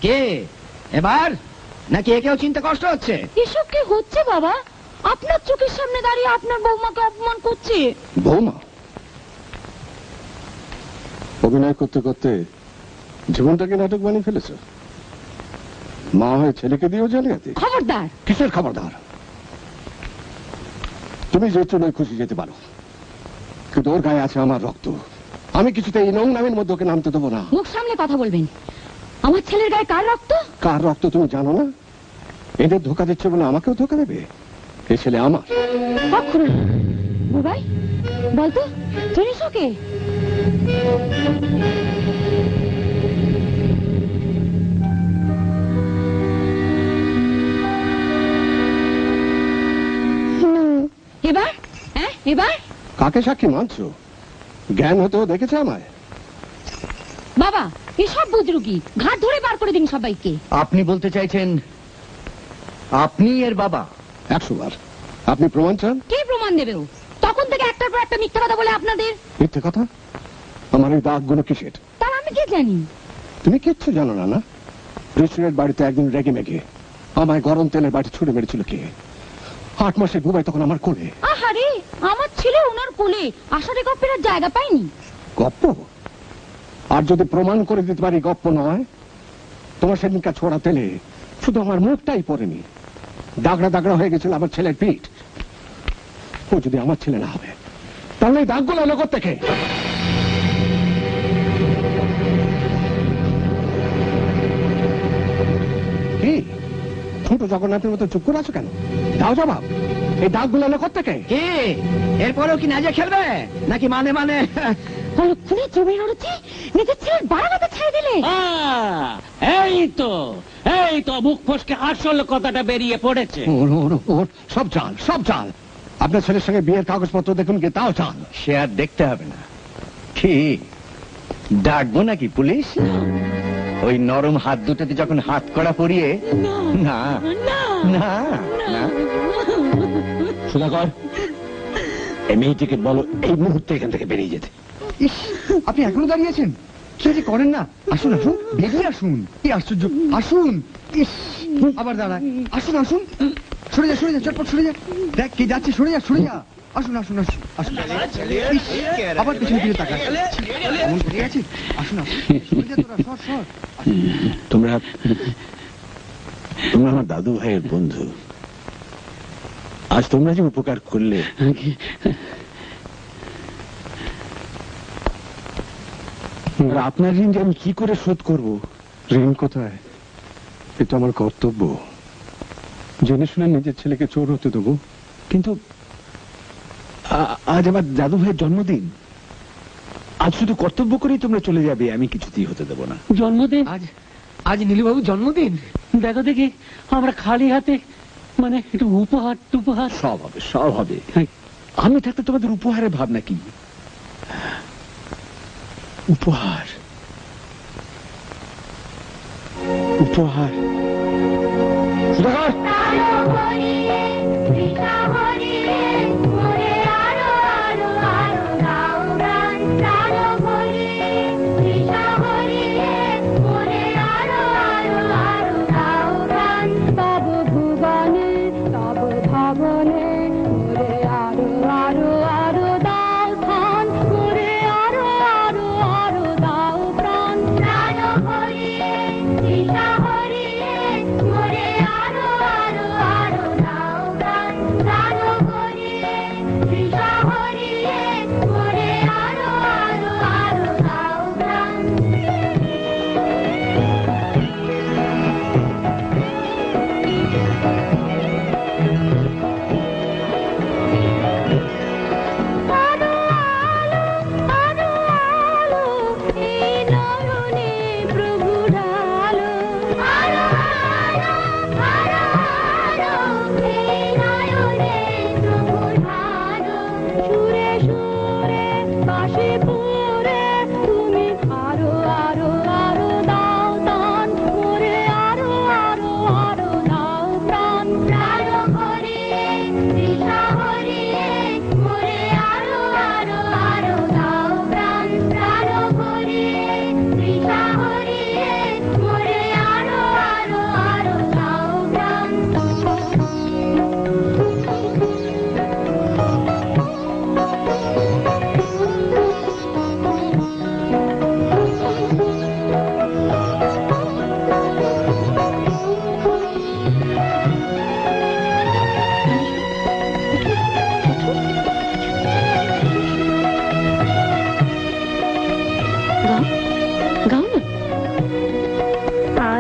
কে এবার নাকি একেও চিন্তা কষ্ট হচ্ছে? এসব কি হচ্ছে বাবা? আপনার চোখের সামনে দাঁড়িয়ে আপনার বৌমাকে অপমান করছে। বৌমা অভিনয় করতে করতে জীবনটাকে নাটক বানিয়ে ফেলেছ। মা হয়ে ছেলেকে দিয়েও জালিয়াতি। খবরদার। কিসের খবরদার? তুমি যে চুলোয় খুশি যেতে পারো, কিন্তু ওর গায়ে আছে আমার রক্ত। আমি কিছুতে এই নোংরামের মধ্যে ওকে নামতে দেবো না। মুখ সামলে কথা বলবেন। আমার ছেলের গায়ে কার রক্ত? কার রক্ত তুমি জানো না? এদের ধোকা দিচ্ছে বলে আমাকেও ধোকা দেবে? এই ছেলে আমার। কখনো বুবাই বলতো চিনিস ওকে? এবার এবার কাকে সাক্ষী মানছো? জ্ঞান হতেও দেখেছে আমায়? বাবা এসব বুজরুগি ঘাট ধরে বার করে দিন সবাইকে। আপনি বলতে চাইছেন আপনি এর বাবা? 100 বার। আপনি প্রমাণ চান? কে প্রমাণ দেবে? তখন থেকে একটার পর একটা মিথ্যা কথা বলে আপনাদের। মিথ্যে কথা? আমার এই দাগগুলো কিসের? তার আমি কি জানি? তুমি কিচ্ছু জানো না না? রেস্টুরেন্ট বাড়িতে একদিন রেগে মেগে আমায় গরম তেলের বাড়ি ছুড়ে মেরেছিল কে? 8 মাসের বুবাই তখন আমার কোলে। আহারে আমার ছেলে ওনার কোলে আসলে গপ্পের জায়গা পায়নি। গপ্প? আর যদি প্রমাণ করে দিতে পারি গপ্প নয়, তোমার সেদিনকার ছোড়া তেলে শুধু আমার মুখটাই পড়েনি, দাগড়া দাগড়া হয়ে গেছিল আমার ছেলের পিঠ। ও যদি আমার ছেলে না হবে তাহলে এই দাগগুলো এলো কোত্থেকে? কি ছোট জগন্নাথের মতো চুপ করে আছো কেন? দাও জবাব। এই দাগগুলো এলো কোত্থেকে? কে এরপরেও কি নাজে খেলবে নাকি মানে মানে অলক্ষণে জমি নড়ছে নিজের ছেলের বাড়াবাতে ছেড়ে দিলে? এই তো মুখ ফসকে আসল কথাটা বেরিয়ে পড়েছে। সব চাল, সব চাল। আপনার ছেলের সঙ্গে বিয়ের কাগজপত্র দেখুন গিয়ে, তাও চাল। সে আর দেখতে হবে না। কি ডাকবো নাকি পুলিশ? ওই নরম হাত দুটোতে যখন হাত কড়া পরিয়ে না না না। সুধাকর, এই মেয়েটিকে বলো এই মুহূর্তে এখান থেকে বেরিয়ে যেতে। আপনি এখনো দাঁড়িয়েছেন? কি যে করেন না? আসুন আসুন, বেরিয়ে আসুন। কি আশ্চর্য! আসুন। আবার দাঁড়ায়। আসুন আসুন, সরে যা সরে যা, চটপট সরে যা। দেখ কে যাচ্ছে, সরে যা সরে যা। আসুন আসুন আসুন আসুন। আবার পিছনে ফিরে তাকায়। এমন বেরিয়ে আছে? আসুন আসুন, সরে যা তোরা, সর সর। তোমরা আমার দাদু ভাইয়ের বন্ধু। আজ তোমরা যে উপকার করলে, আপনার ঋণ যে আমি কি করে শোধ করব? ঋণ কোথায়? এটা আমার কর্তব্য। জেনে শুনে নিজের ছেলেকে চোর হতে দেবো? কিন্তু আজ আমার দাদু ভাইয়ের জন্মদিন। আজ শুধু কর্তব্য করেই তোমরা চলে যাবে, আমি কিছুতেই হতে দেবো না। জন্মদিন? আজ নীলুবাবুর জন্মদিন। দেখো দেখি আমরা খালি হাতে, মানে একটু উপহার টুপহার। সব হবে, সব হবে। আমি থাকতে তোমাদের উপহারের ভাবনা কি? উপহার উপহার সুধাকর,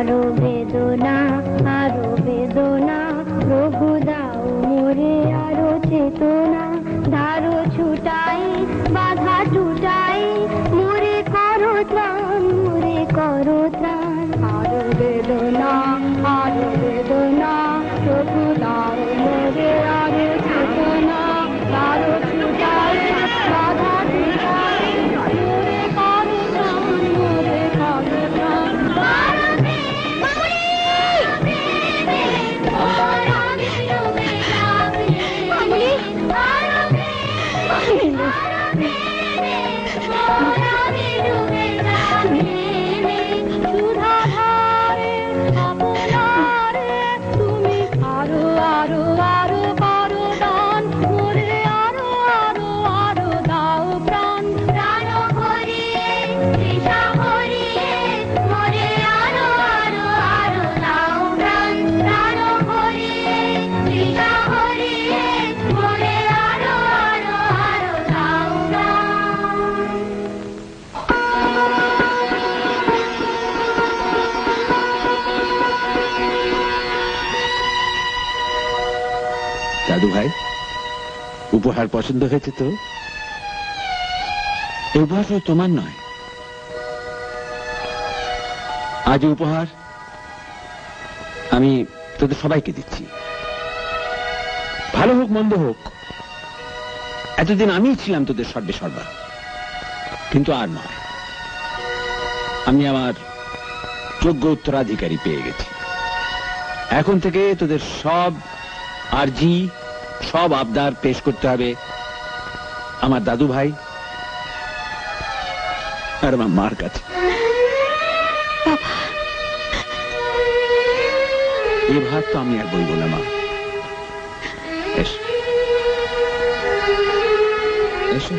আরো বেদনা প্রভু দাও মোরে আরো চেতনা ধারো ছুটাই বাধা টুটাই মোরে করো ত্রাণ আরো বেদনা প্রভু দাও মোরে আরো চেতনা ধারো ছুটাই বাধা টুটাই মোরে করো ত্রাণ দাদু ভাই, উপহার পছন্দ হয়েছে তো? এই উপহার শুধু তোমার নয়, আজ উপহার আমি তোদের সবাইকে দিচ্ছি। ভালো হোক মন্দ হোক, এতদিন আমিই ছিলাম তোদের সর্বে সর্বা, কিন্তু আর নয়, আমি আমার যোগ্য উত্তরাধিকারী পেয়ে গেছি। এখন থেকে তোদের সব আরজি, সব আবদার পেশ করতে হবে আমার দাদু ভাই আর আমার মার কাছে। এ ভাত তো আমি আর বলবো না মা। এসো এসো।